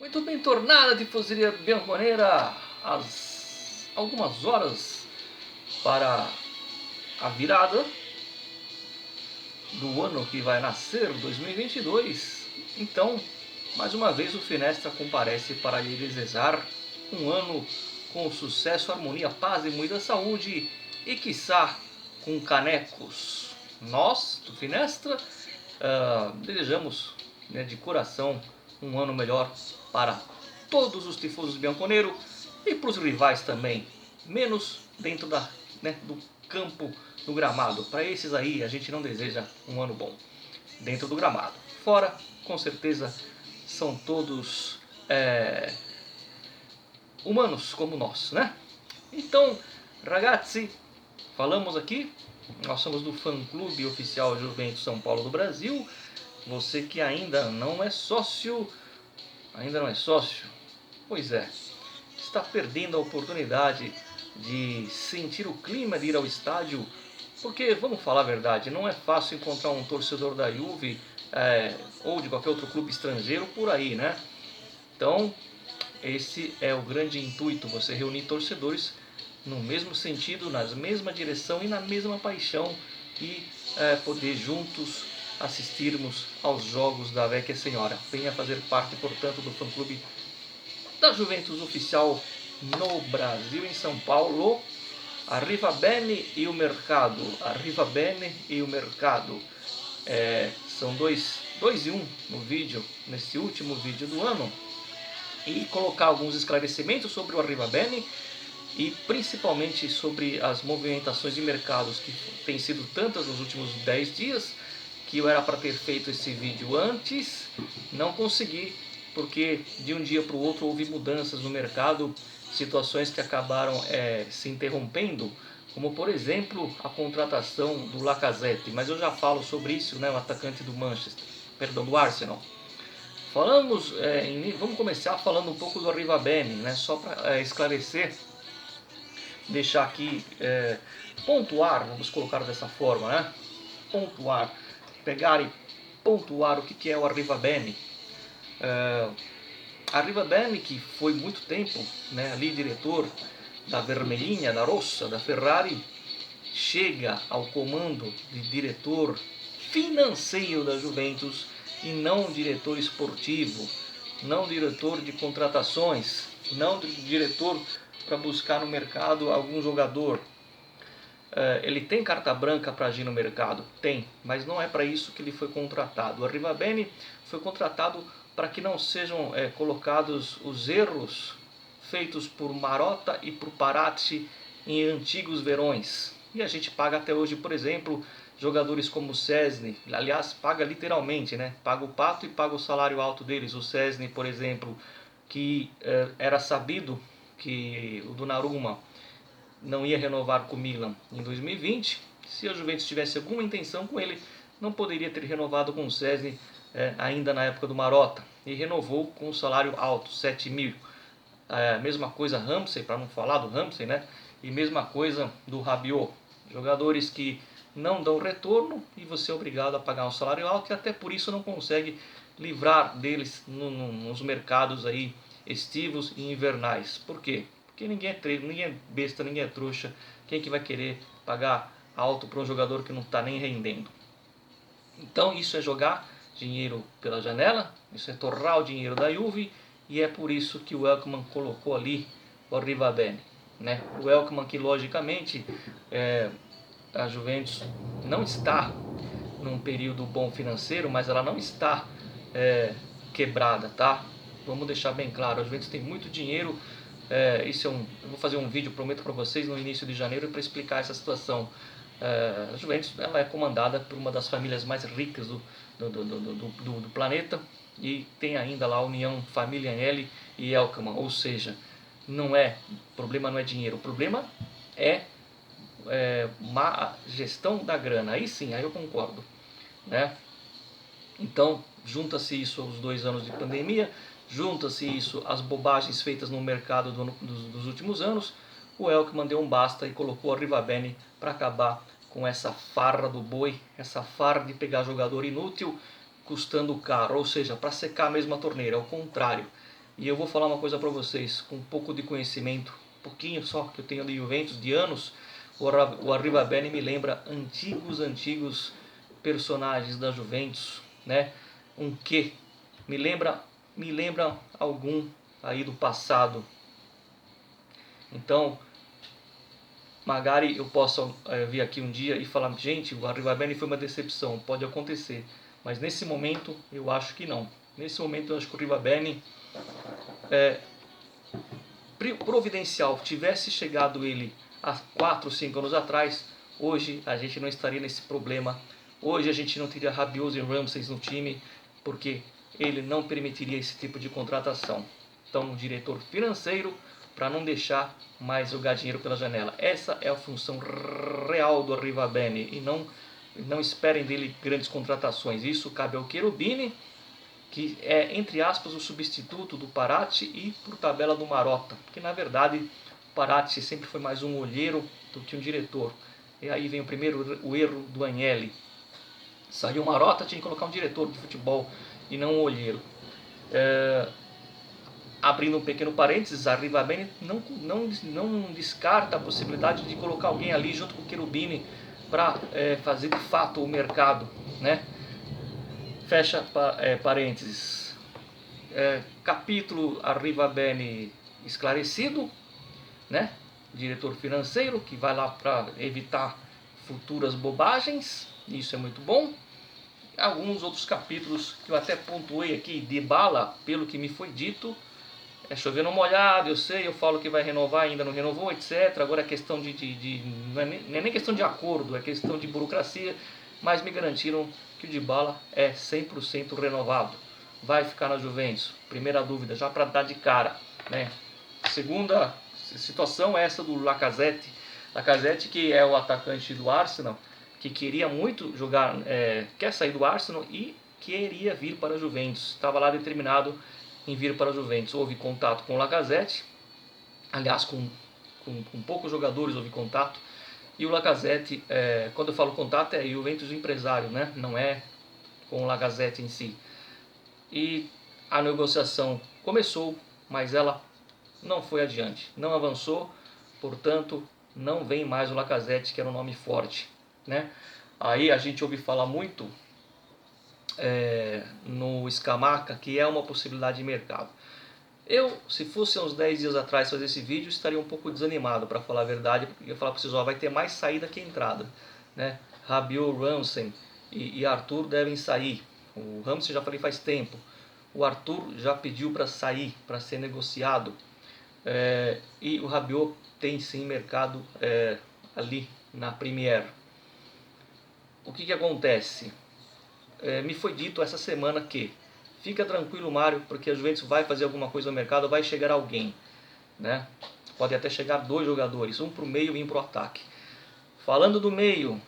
Muito bem, tornada tifoseria bianconeira, às algumas horas para a virada do ano que vai nascer, 2022. Então, mais uma vez o Finestra comparece para lhe desejar um ano com sucesso, harmonia, paz e muita saúde e quiçá com canecos. Nós, do Finestra, desejamos, de coração, um ano melhor para todos os tifosos bianconeiros e para os rivais também, menos dentro do campo, do gramado. Para esses aí a gente não deseja um ano bom dentro do gramado. Fora, com certeza, são todos humanos como nós, né? Então, ragazzi, falamos aqui, nós somos do fã-clube oficial Juventus São Paulo do Brasil. Você que ainda não é sócio, pois é, está perdendo a oportunidade de sentir o clima de ir ao estádio, porque, vamos falar a verdade, não é fácil encontrar um torcedor da Juve ou de qualquer outro clube estrangeiro por aí, né? Então, esse é o grande intuito, você reunir torcedores no mesmo sentido, na mesma direção e na mesma paixão e poder juntos assistirmos aos jogos da Vecchia Senhora. Venha fazer parte, portanto, do fã-clube da Juventus oficial no Brasil, em São Paulo. Arriva bene e o mercado. Arriva bene e o mercado. São dois em um no vídeo, nesse último vídeo do ano. E colocar alguns esclarecimentos sobre o Arriva bene e principalmente sobre as movimentações de mercados que têm sido tantas nos últimos 10 dias, que eu era para ter feito esse vídeo antes, não consegui, porque de um dia para o outro houve mudanças no mercado, situações que acabaram se interrompendo, como por exemplo a contratação do Lacazette, mas eu já falo sobre isso, né, o atacante do Arsenal. Vamos começar falando um pouco do Arriva bene, né, só para esclarecer, deixar aqui, pontuar, vamos colocar dessa forma, né, pegar e pontuar o que é o Arriva bene. Arriva bene, que foi muito tempo, ali diretor da Vermelhinha, da Rossa, da Ferrari, chega ao comando de diretor financeiro da Juventus e não diretor esportivo, não diretor de contratações, não diretor para buscar no mercado algum jogador. Ele tem carta branca para agir no mercado? Tem, mas não é para isso que ele foi contratado. O Arriva bene foi contratado para que não sejam colocados os erros feitos por Marotta e por Paratici em antigos verões. E a gente paga até hoje, por exemplo, jogadores como o Szczęsny, aliás, paga literalmente, né? Paga o pato e paga o salário alto deles. O Szczęsny, por exemplo, que era sabido que o Donnarumma não ia renovar com o Milan em 2020. Se a Juventus tivesse alguma intenção com ele, não poderia ter renovado com o Szczęsny ainda na época do Marotta. E renovou com um salário alto, 7 mil. Mesma coisa Ramsey, para não falar do Ramsey, né? E mesma coisa do Rabiot. Jogadores que não dão retorno e você é obrigado a pagar um salário alto e até por isso não consegue livrar deles nos mercados aí estivos e invernais. Por quê? Porque ninguém é besta, ninguém é trouxa. Quem que vai querer pagar alto para um jogador que não está nem rendendo? Então isso é jogar dinheiro pela janela, isso é torrar o dinheiro da Juve, e é por isso que o Elkman colocou ali o Arriva bene, né? O Elkman, que logicamente a Juventus não está num período bom financeiro, mas ela não está quebrada, tá? Vamos deixar bem claro, a Juventus tem muito dinheiro. Eu vou fazer um vídeo, prometo para vocês, no início de janeiro para explicar essa situação. A Juventus ela é comandada por uma das famílias mais ricas do planeta, e tem ainda lá a união família L e Elkman, ou seja, o problema não é dinheiro, o problema é má gestão da grana. Aí sim, aí eu concordo, né? Então, junta-se isso aos 2 anos de pandemia, junta-se isso às bobagens feitas no mercado dos últimos anos. O Elkman deu um basta e colocou a Arriva bene para acabar com essa farra do boi, essa farra de pegar jogador inútil custando caro, ou seja, para secar a mesma torneira. Ao contrário, E eu vou falar uma coisa para vocês, com um pouco de conhecimento, um pouquinho só que eu tenho de Juventus, de anos, o Arrivabene me lembra antigos personagens da Juventus, né? Um que me lembra algum aí do passado. Então, magari eu possa vir aqui um dia e falar, gente, o Arrivabene foi uma decepção, pode acontecer. Mas nesse momento eu acho que não. Nesse momento eu acho que o Arrivabene providencial, tivesse chegado ele há 4 ou 5 anos atrás, hoje a gente não estaria nesse problema. Hoje a gente não teria Rabiot e Ramsey no time, porque ele não permitiria esse tipo de contratação. Então, um diretor financeiro para não deixar mais jogar dinheiro pela janela. Essa é a função real do Arrivabene, e não esperem dele grandes contratações. Isso cabe ao Cherubini, que é, entre aspas, o substituto do Paratici, e por tabela do Marotta, porque na verdade o Paratici sempre foi mais um olheiro do que um diretor. E aí vem o erro do Agnelli. Saiu o Marotta, tinha que colocar um diretor de futebol e não um olheiro. Abrindo um pequeno parênteses, a Arrivabene não descarta a possibilidade de colocar alguém ali junto com o Cherubini para fazer de fato o mercado, né? Fecha parênteses. Capítulo Arrivabene esclarecido, né? Diretor financeiro que vai lá para evitar futuras bobagens, isso é muito bom. Alguns outros capítulos que eu até pontuei aqui, Dybala, pelo que me foi dito, é chovendo molhado, eu sei, eu falo que vai renovar, ainda não renovou, etc. Agora é questão não é nem questão de acordo, é questão de burocracia, mas me garantiram que o Dybala é 100% renovado. Vai ficar na Juventus, primeira dúvida, já para dar de cara, né? Segunda situação é essa do Lacazette. Lacazette, que é o atacante do Arsenal, que queria muito jogar, quer sair do Arsenal e queria vir para a Juventus. Estava lá determinado em vir para a Juventus. Houve contato com o Lacazette, aliás, com poucos jogadores houve contato. E o Lacazette, quando eu falo contato, é Juventus empresário, né? Não é com o Lacazette em si. E a negociação começou, mas ela não foi adiante, não avançou, portanto não vem mais o Lacazette, que era um nome forte, né? Aí a gente ouve falar muito no Scamacca, que é uma possibilidade de mercado. Eu, se fosse uns 10 dias atrás fazer esse vídeo, estaria um pouco desanimado, para falar a verdade, porque eu ia falar para vocês, vai ter mais saída que entrada, né? Rabiot, Ramsey e Arthur devem sair. O Ramsey já falei faz tempo. O Arthur já pediu para sair, para ser negociado. E o Rabiot tem sim mercado ali na Premier. O que acontece? Me foi dito essa semana que fica tranquilo, Mário, porque a Juventus vai fazer alguma coisa no mercado, vai chegar alguém, né? Pode até chegar 2 jogadores, um para o meio e um para o ataque. Falando do meio,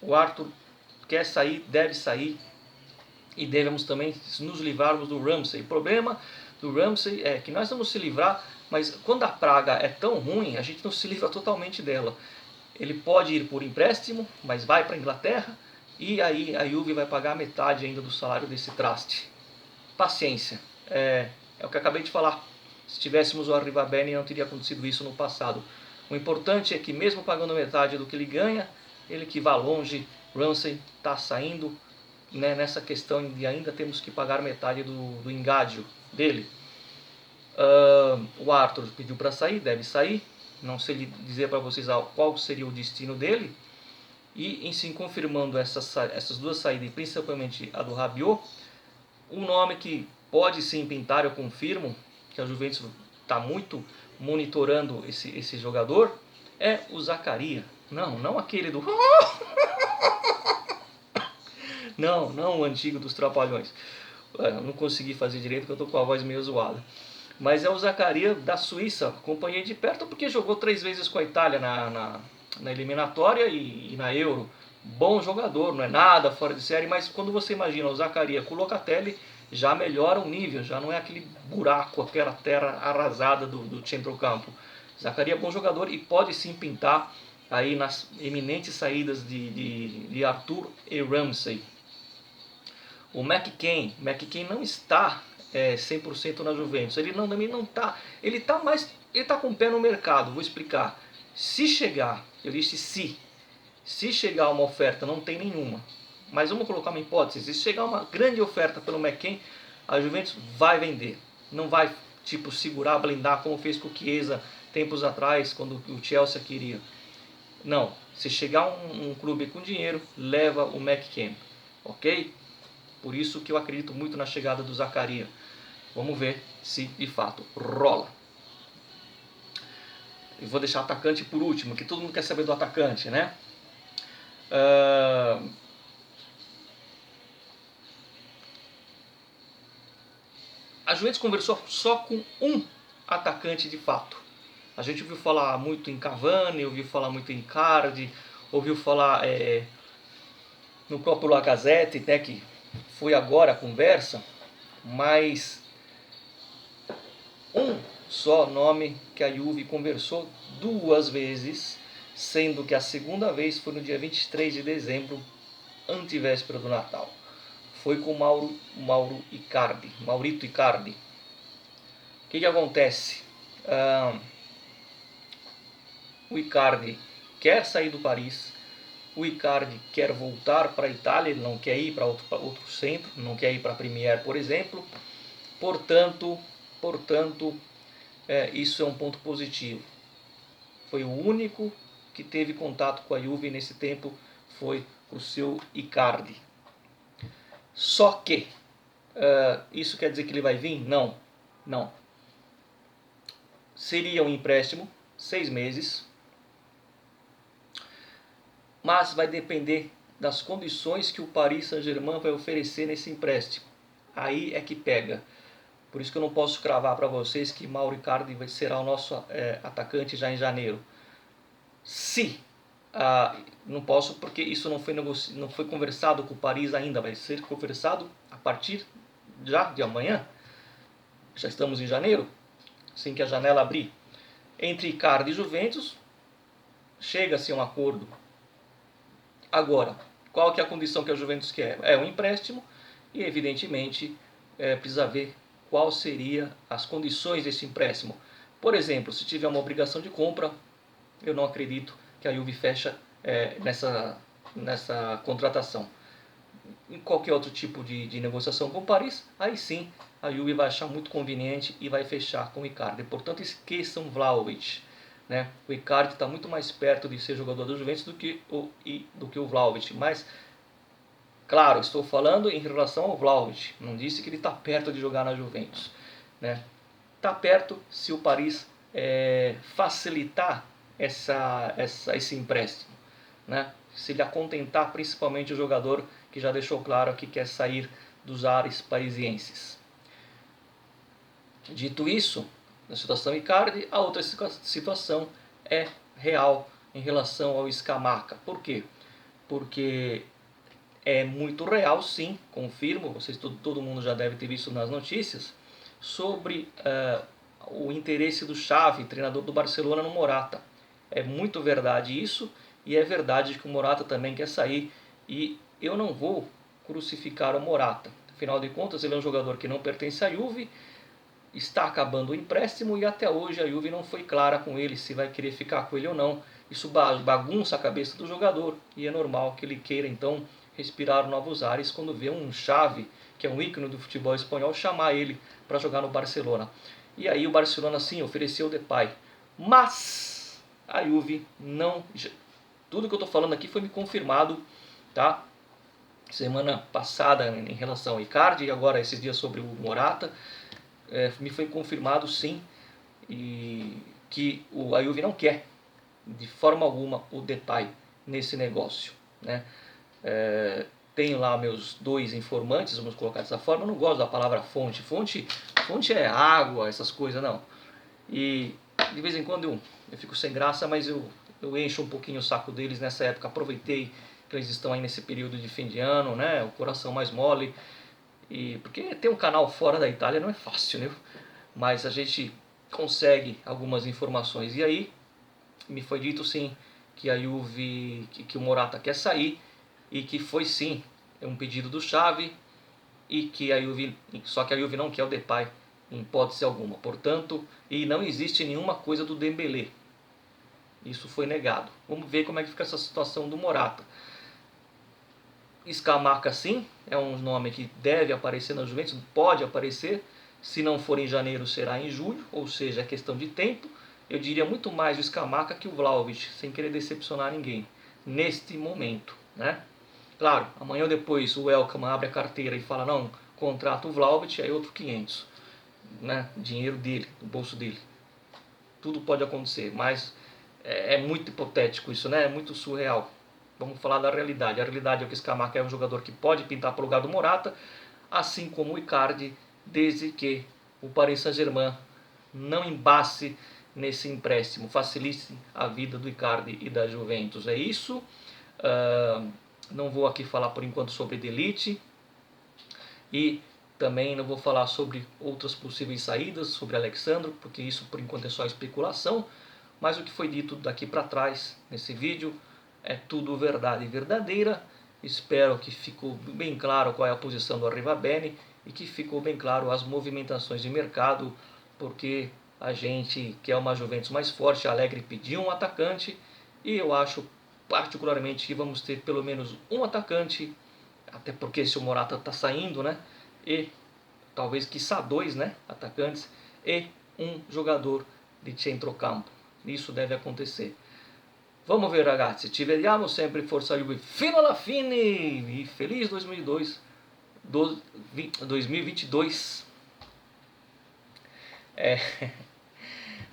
o Arthur quer sair, deve sair, e devemos também nos livrarmos do Ramsey. O problema do Ramsey é que nós vamos se livrar, mas quando a praga é tão ruim, a gente não se livra totalmente dela. Ele pode ir por empréstimo, mas vai para a Inglaterra, e aí a Juve vai pagar metade ainda do salário desse traste. Paciência, é o que eu acabei de falar. Se tivéssemos o Arrivabene, não teria acontecido isso no passado. O importante é que mesmo pagando metade do que ele ganha, ele que vá longe. Ramsey está saindo, né, nessa questão de ainda temos que pagar metade do engádio dele. O Arthur pediu para sair, deve sair. Não sei dizer para vocês qual seria o destino dele. E em se confirmando essas 2 saídas, principalmente a do Rabiot, um nome que pode sim pintar, eu confirmo, que a Juventus está muito monitorando esse jogador, é o Zaccaria. Não aquele do... Não o antigo dos Trapalhões. Não consegui fazer direito porque eu estou com a voz meio zoada. Mas é o Zaccaria da Suíça. Acompanhei de perto porque jogou 3 vezes com a Itália na eliminatória e na Euro. Bom jogador, não é nada fora de série, mas quando você imagina o Zaccaria com o Locatelli, já melhora o nível, já não é aquele buraco, aquela terra arrasada do centrocampo. Zaccaria é bom jogador e pode sim pintar aí nas eminentes saídas de Arthur e Ramsey. O McKennie não está 100% na Juventus. Ele também não tá, ele tá com o pé no mercado. Vou explicar. Se chegar, eu disse se chegar uma oferta, não tem nenhuma, mas vamos colocar uma hipótese, se chegar uma grande oferta pelo McKennie, a Juventus vai vender. Não vai tipo segurar, blindar como fez com o Chiesa tempos atrás, quando o Chelsea queria. Não, se chegar um clube com dinheiro, leva o McKennie, ok? Por isso que eu acredito muito na chegada do Zakaria. Vamos ver se de fato rola. Eu vou deixar atacante por último, que todo mundo quer saber do atacante, né? A Juventus conversou só com um atacante de fato. A gente ouviu falar muito em Cavani, ouviu falar muito em Icardi, ouviu falar no próprio Lacazette, né, que foi agora a conversa, mas um só nome que a Juve conversou 2 vezes, sendo que a segunda vez foi no dia 23 de dezembro, antevéspera do Natal. Foi com Maurito Icardi. O que acontece? O Icardi quer sair do Paris, o Icardi quer voltar para a Itália, ele não quer ir para outro centro, não quer ir para a Premier, por exemplo. Portanto, isso é um ponto positivo. Foi o único que teve contato com a Juve nesse tempo, foi o seu Icardi. Só que, isso quer dizer que ele vai vir? Não. Seria um empréstimo, 6 meses, mas vai depender das condições que o Paris Saint-Germain vai oferecer nesse empréstimo. Aí é que pega. Por isso que eu não posso cravar para vocês que Mauro Icardi será o nosso atacante já em janeiro. Não posso porque isso não foi conversado com o Paris ainda, vai ser conversado a partir já de amanhã. Já estamos em janeiro, assim que a janela abrir. Entre Icardi e Juventus, chega-se a um acordo. Agora, qual que é a condição que a Juventus quer? É um empréstimo e, evidentemente, precisa ver qual seria as condições desse empréstimo. Por exemplo, se tiver uma obrigação de compra, eu não acredito que a Juve fecha nessa contratação. Em qualquer outro tipo de negociação com o Paris, aí sim a Juve vai achar muito conveniente e vai fechar com o Icardi. Portanto, esqueçam Vlahovic. Né? O Icardi está muito mais perto de ser jogador do Juventus do que o Vlahovic. Mas, claro, estou falando em relação ao Vlahovic. Não disse que ele está perto de jogar na Juventus. Né? Está perto se o Paris facilitar esse empréstimo. Né? Se ele acontentar principalmente o jogador que já deixou claro que quer sair dos ares parisienses. Dito isso, na situação Icardi, a outra situação é real em relação ao Scamacca. Por quê? Porque é muito real, sim, confirmo, todo mundo já deve ter visto nas notícias, sobre o interesse do Xavi, treinador do Barcelona, no Morata. É muito verdade isso, e é verdade que o Morata também quer sair, e eu não vou crucificar o Morata. Afinal de contas, ele é um jogador que não pertence à Juve, está acabando o empréstimo e até hoje a Juve não foi clara com ele se vai querer ficar com ele ou não. Isso bagunça a cabeça do jogador e é normal que ele queira então respirar novos ares quando vê um Xavi, que é um ícone do futebol espanhol, chamar ele para jogar no Barcelona. E aí o Barcelona sim ofereceu o Depay, mas a Juve não... Tudo que eu estou falando aqui foi me confirmado, tá? Semana passada em relação ao Icardi e agora esses dias sobre o Morata. Me foi confirmado sim e que a Juve não quer de forma alguma o Depay nesse negócio, né? Tenho lá meus 2 informantes, vamos colocar dessa forma. Eu não gosto da palavra fonte é água, essas coisas não, e de vez em quando eu fico sem graça, mas eu encho um pouquinho o saco deles nessa época. Aproveitei que eles estão aí nesse período de fim de ano, né? O coração mais mole. E porque ter um canal fora da Itália não é fácil, né? Mas a gente consegue algumas informações. E aí me foi dito sim que a Juve, que o Morata quer sair e que foi sim um pedido do Xavi e que a Juve, só que a Juve não quer o Depay em hipótese alguma. Portanto, e não existe nenhuma coisa do Dembélé. Isso foi negado. Vamos ver como é que fica essa situação do Morata. Scamacca sim, é um nome que deve aparecer na Juventus, pode aparecer. Se não for em janeiro, será em julho, ou seja, é questão de tempo. Eu diria muito mais o Scamacca que o Vlahovic, sem querer decepcionar ninguém, neste momento, né? Claro, amanhã ou depois o Welcome abre a carteira e fala, não, contrata o Vlahovic, aí outro 500, né? Dinheiro dele, do bolso dele. Tudo pode acontecer, mas é muito hipotético isso, né? É muito surreal. Vamos falar da realidade. A realidade é que o Scamacca é um jogador que pode pintar para o lugar do Morata, assim como o Icardi, desde que o Paris Saint-Germain não embace nesse empréstimo, facilite a vida do Icardi e da Juventus. É isso. Não vou aqui falar por enquanto sobre De Ligt e também não vou falar sobre outras possíveis saídas, sobre Alexandro, porque isso por enquanto é só especulação. Mas o que foi dito daqui para trás nesse vídeo é tudo verdade verdadeira. Espero que ficou bem claro qual é a posição do Arrivabene e que ficou bem claro as movimentações de mercado, porque a gente quer uma Juventus mais forte. A Allegri pediu um atacante e eu acho particularmente que vamos ter pelo menos um atacante, até porque se o Morata está saindo, né? E talvez quiçá dois, né, atacantes e um jogador de centrocampo. Isso deve acontecer. Vamos ver, ragazzi, ci vediamo sempre, forza Juve fino alla fine e feliz 2022.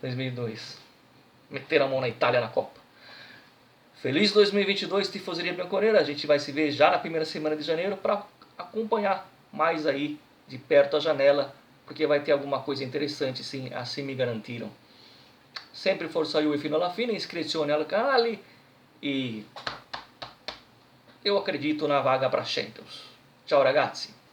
2002. Meter a mão na Itália na Copa. Feliz 2022, tifoseria bianconera. A gente vai se ver já na primeira semana de janeiro para acompanhar mais aí de perto a janela, porque vai ter alguma coisa interessante, sim, assim me garantiram. Sempre forza Juve fino alla fine, iscrizione al canale e eu acredito na vaga para Champions. Ciao ragazzi!